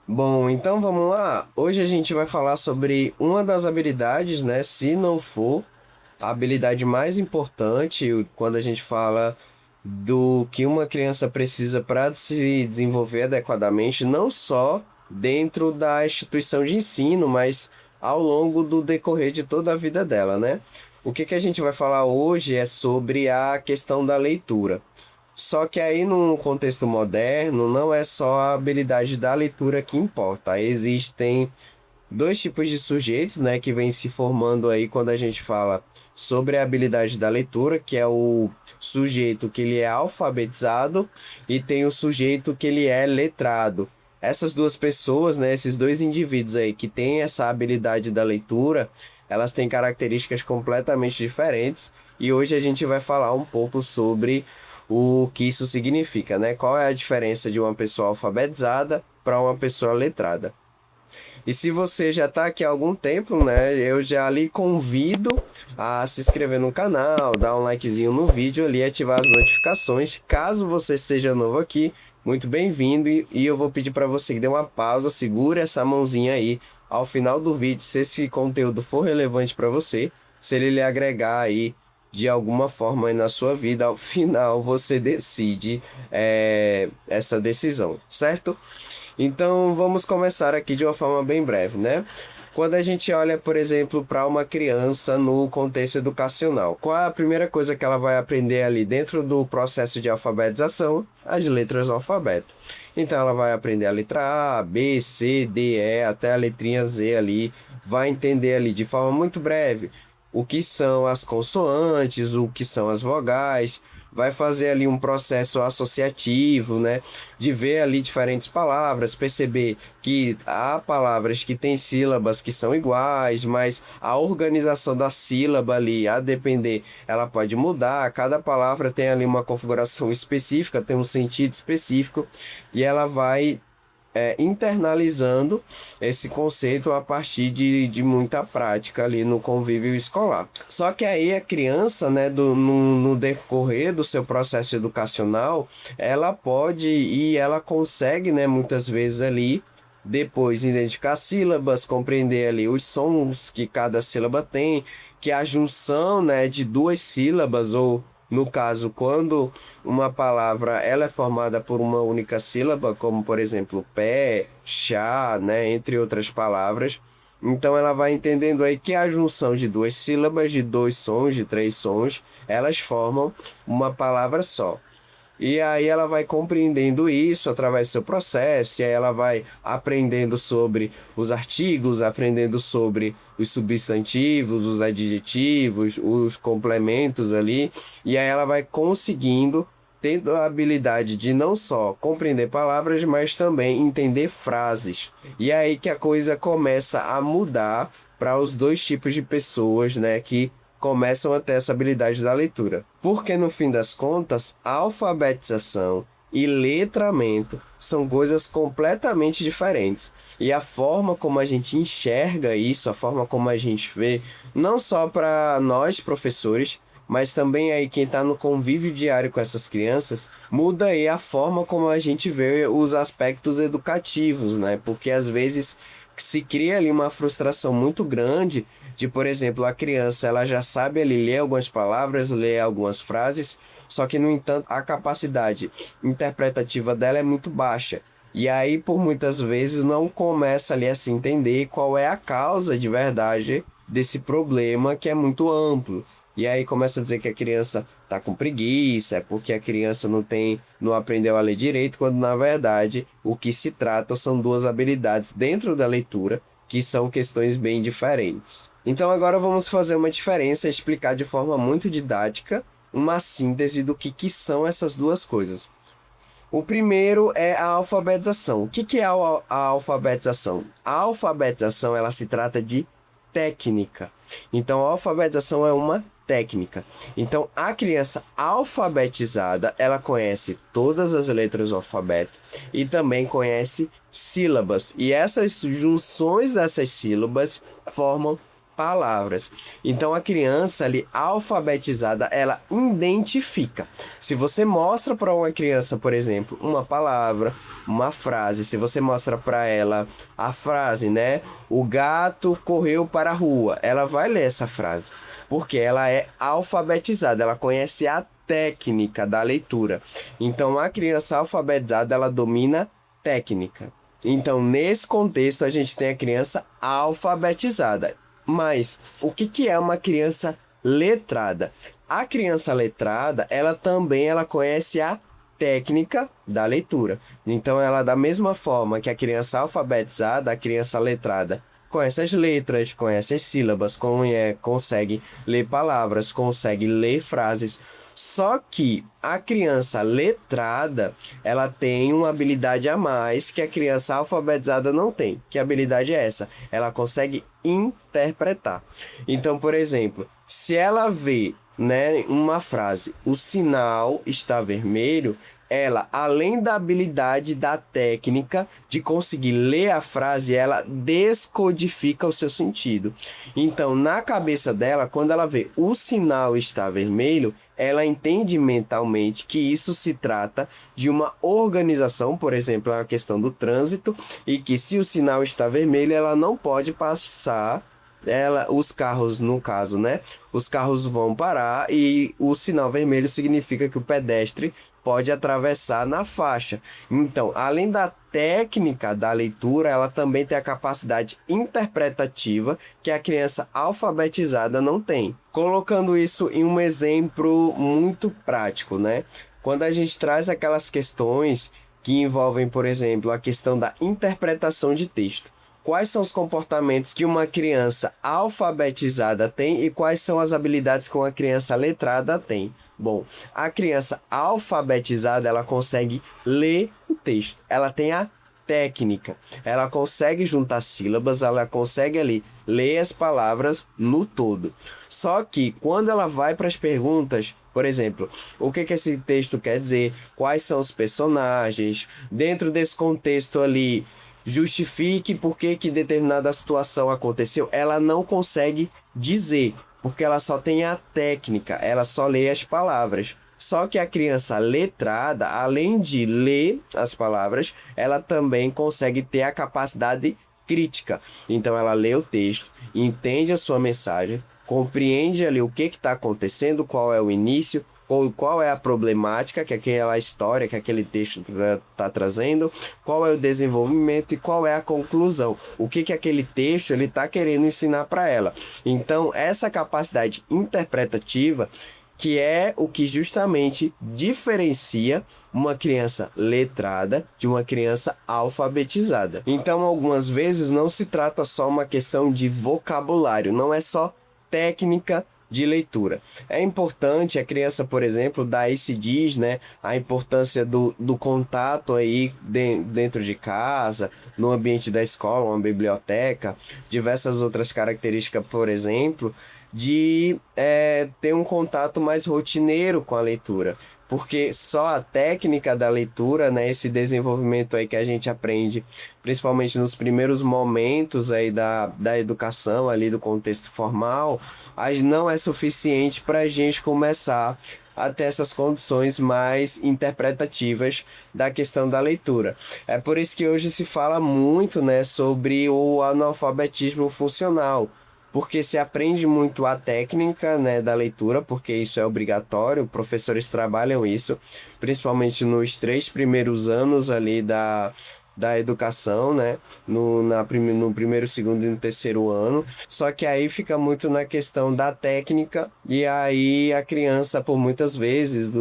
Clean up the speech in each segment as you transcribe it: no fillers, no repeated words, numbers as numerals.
Bom, então vamos lá. Hoje a gente vai falar sobre uma das habilidades, né? Se não for a habilidade mais importante quando a gente fala do que uma criança precisa para se desenvolver adequadamente, não só dentro da instituição de ensino, mas ao longo do decorrer de toda a vida dela, né? O que a gente vai falar hoje é sobre a questão da leitura. Só que aí, num contexto moderno, não é só a habilidade da leitura que importa. Existem dois tipos de sujeitos, né, que vêm se formando aí quando a gente fala sobre a habilidade da leitura, que é o sujeito que ele é alfabetizado e tem o sujeito que ele é letrado. Essas duas pessoas, né, esses dois indivíduos aí que têm essa habilidade da leitura, elas têm características completamente diferentes e hoje a gente vai falar um pouco sobre o que isso significa, né? Qual é a diferença de uma pessoa alfabetizada para uma pessoa letrada? E se você já está aqui há algum tempo, né, eu já lhe convido a se inscrever no canal, dar um likezinho no vídeo ali, ativar as notificações. Caso você seja novo aqui, muito bem-vindo e eu vou pedir para você que dê uma pausa, segure essa mãozinha aí ao final do vídeo, se esse conteúdo for relevante para você, se ele lhe agregar aí de alguma forma aí na sua vida, ao final você decide essa decisão, certo? Então vamos começar aqui de uma forma bem breve, né? Quando a gente olha, por exemplo, para uma criança no contexto educacional, qual é a primeira coisa que ela vai aprender ali dentro do processo de alfabetização? As letras do alfabeto. Então ela vai aprender a letra A, B, C, D, E, até a letrinha Z ali, vai entender ali de forma muito breve o que são as consoantes, o que são as vogais, vai fazer ali um processo associativo, né? De ver ali diferentes palavras, perceber que há palavras que têm sílabas que são iguais, mas a organização da sílaba ali, a depender, ela pode mudar. Cada palavra tem ali uma configuração específica, tem um sentido específico, e ela vai internalizando esse conceito a partir de muita prática ali no convívio escolar. Só que aí a criança, né, no decorrer do seu processo educacional, ela pode e ela consegue, né, muitas vezes ali, depois identificar sílabas, compreender ali os sons que cada sílaba tem, que a junção, né, de duas sílabas ou no caso, quando uma palavra ela é formada por uma única sílaba, como por exemplo pé, chá, né, entre outras palavras, então ela vai entendendo aí que a junção de duas sílabas, de dois sons, de três sons, elas formam uma palavra só. E aí ela vai compreendendo isso através do seu processo, e aí ela vai aprendendo sobre os artigos, aprendendo sobre os substantivos, os adjetivos, os complementos ali, e aí ela vai conseguindo, tendo a habilidade de não só compreender palavras, mas também entender frases. E é aí que a coisa começa a mudar para os dois tipos de pessoas, né, que começam a ter essa habilidade da leitura. Porque no fim das contas, alfabetização e letramento são coisas completamente diferentes. E a forma como a gente enxerga isso, a forma como a gente vê, não só para nós professores, mas também aí quem está no convívio diário com essas crianças, muda aí a forma como a gente vê os aspectos educativos, né? Porque às vezes se cria ali uma frustração muito grande de, por exemplo, a criança ela já sabe ali ler algumas palavras, ler algumas frases, só que, no entanto, a capacidade interpretativa dela é muito baixa. E aí, por muitas vezes, não começa ali a se entender qual é a causa de verdade desse problema que é muito amplo. E aí começa a dizer que a criança tá com preguiça, é porque a criança não aprendeu a ler direito, quando na verdade o que se trata são duas habilidades dentro da leitura que são questões bem diferentes. Então agora vamos fazer uma diferença, explicar de forma muito didática uma síntese do que são essas duas coisas. O primeiro é a alfabetização. O que é a alfabetização? A alfabetização ela se trata de técnica. Então, a alfabetização é uma técnica. Então, a criança alfabetizada, ela conhece todas as letras do alfabeto e também conhece sílabas. E essas junções dessas sílabas formam palavras. Então a criança ali alfabetizada, ela identifica. Se você mostra para uma criança, por exemplo, uma palavra, uma frase, se você mostra para ela a frase, né? O gato correu para a rua. Ela vai ler essa frase, porque ela é alfabetizada, ela conhece a técnica da leitura. Então a criança alfabetizada, ela domina técnica. Então, nesse contexto, a gente tem a criança alfabetizada. Mas o que é uma criança letrada? A criança letrada, ela conhece a técnica da leitura. Então, ela, da mesma forma que a criança alfabetizada, a criança letrada conhece as letras, conhece as sílabas, consegue ler palavras, consegue ler frases. Só que a criança letrada, ela tem uma habilidade a mais que a criança alfabetizada não tem. Que habilidade é essa? Ela consegue interpretar. Então, por exemplo, se ela vê, né, uma frase, o sinal está vermelho, ela, além da habilidade da técnica de conseguir ler a frase, ela descodifica o seu sentido. Então, na cabeça dela, quando ela vê o sinal está vermelho, ela entende mentalmente que isso se trata de uma organização, por exemplo, a questão do trânsito, e que se o sinal está vermelho, ela não pode passar. Os carros, no caso, né? Os carros vão parar e o sinal vermelho significa que o pedestre pode atravessar na faixa. Então, além da técnica da leitura, ela também tem a capacidade interpretativa que a criança alfabetizada não tem. Colocando isso em um exemplo muito prático, né? Quando a gente traz aquelas questões que envolvem, por exemplo, a questão da interpretação de texto. Quais são os comportamentos que uma criança alfabetizada tem e quais são as habilidades que uma criança letrada tem? Bom, a criança alfabetizada, ela consegue ler o texto. Ela tem a técnica. Ela consegue juntar sílabas, ela consegue ali ler as palavras no todo. Só que quando ela vai para as perguntas, por exemplo, o que esse texto quer dizer? Quais são os personagens? Dentro desse contexto ali, justifique por que determinada situação aconteceu, ela não consegue dizer, porque ela só tem a técnica, ela só lê as palavras. Só que a criança letrada, além de ler as palavras, ela também consegue ter a capacidade crítica. Então ela lê o texto, entende a sua mensagem, compreende ali o que está acontecendo, qual é o início, qual é a problemática que aquela história, que aquele texto está trazendo, qual é o desenvolvimento e qual é a conclusão, o que aquele texto ele está querendo ensinar para ela. Então, essa capacidade interpretativa, que é o que justamente diferencia uma criança letrada de uma criança alfabetizada. Então, algumas vezes não se trata só uma questão de vocabulário, não é só técnica de leitura. É importante a criança, por exemplo, daí se diz, né, a importância do contato aí dentro de casa, no ambiente da escola, uma biblioteca, diversas outras características, por exemplo, de ter um contato mais rotineiro com a leitura. Porque só a técnica da leitura, né, esse desenvolvimento aí que a gente aprende, principalmente nos primeiros momentos aí da educação, ali do contexto formal, não é suficiente para a gente começar a ter essas condições mais interpretativas da questão da leitura. É por isso que hoje se fala muito, né, sobre o analfabetismo funcional, porque se aprende muito a técnica, né, da leitura, porque isso é obrigatório, professores trabalham isso, principalmente nos 3 primeiros anos ali da educação, né, no primeiro, segundo e no terceiro ano, só que aí fica muito na questão da técnica, e aí a criança, por muitas vezes,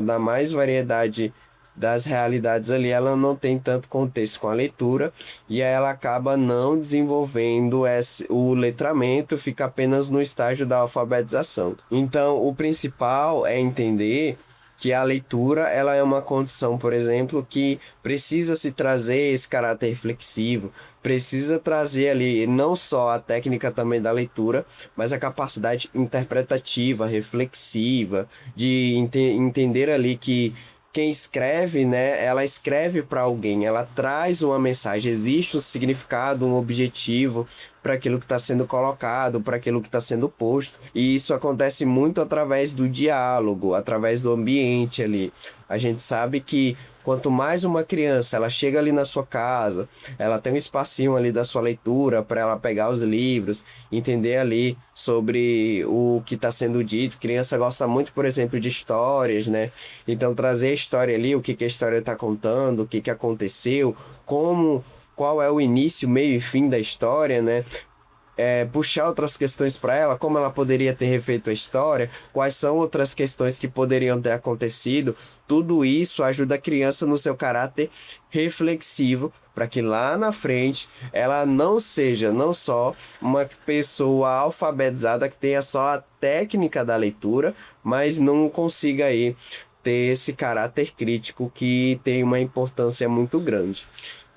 na mais variedade das realidades ali, ela não tem tanto contexto com a leitura e aí ela acaba não desenvolvendo o letramento, fica apenas no estágio da alfabetização. Então, o principal é entender que a leitura ela é uma condição, por exemplo, que precisa se trazer esse caráter reflexivo, precisa trazer ali não só a técnica também da leitura, mas a capacidade interpretativa, reflexiva, de entender ali que quem escreve, né, ela escreve para alguém, ela traz uma mensagem, existe um significado, um objetivo para aquilo que está sendo colocado, para aquilo que está sendo posto. E isso acontece muito através do diálogo, através do ambiente ali. A gente sabe que quanto mais uma criança ela chega ali na sua casa, ela tem um espacinho ali da sua leitura para ela pegar os livros, entender ali sobre o que está sendo dito. Criança gosta muito, por exemplo, de histórias, né? Então trazer a história ali, o que que a história está contando, o que que aconteceu, como, qual é o início, meio e fim da história, né? Puxar outras questões para ela, como ela poderia ter refeito a história, quais são outras questões que poderiam ter acontecido. Tudo isso ajuda a criança no seu caráter reflexivo, para que lá na frente ela não seja não só uma pessoa alfabetizada que tenha só a técnica da leitura, mas não consiga aí ter esse caráter crítico que tem uma importância muito grande.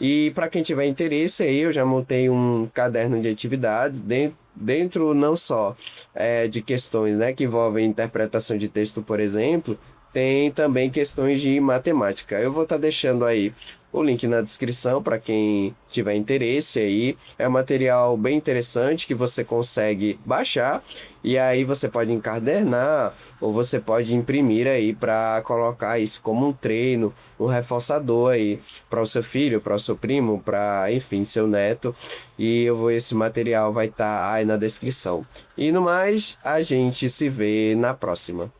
E para quem tiver interesse aí, eu já montei um caderno de atividades dentro não só de questões, né, que envolvem interpretação de texto, por exemplo, tem também questões de matemática. Eu vou estar deixando aí o link na descrição para quem tiver interesse aí. É um material bem interessante que você consegue baixar e aí você pode encadernar ou você pode imprimir aí para colocar isso como um treino, um reforçador aí para o seu filho, para o seu primo, para, enfim, seu neto. E esse material vai estar aí na descrição. E no mais, a gente se vê na próxima.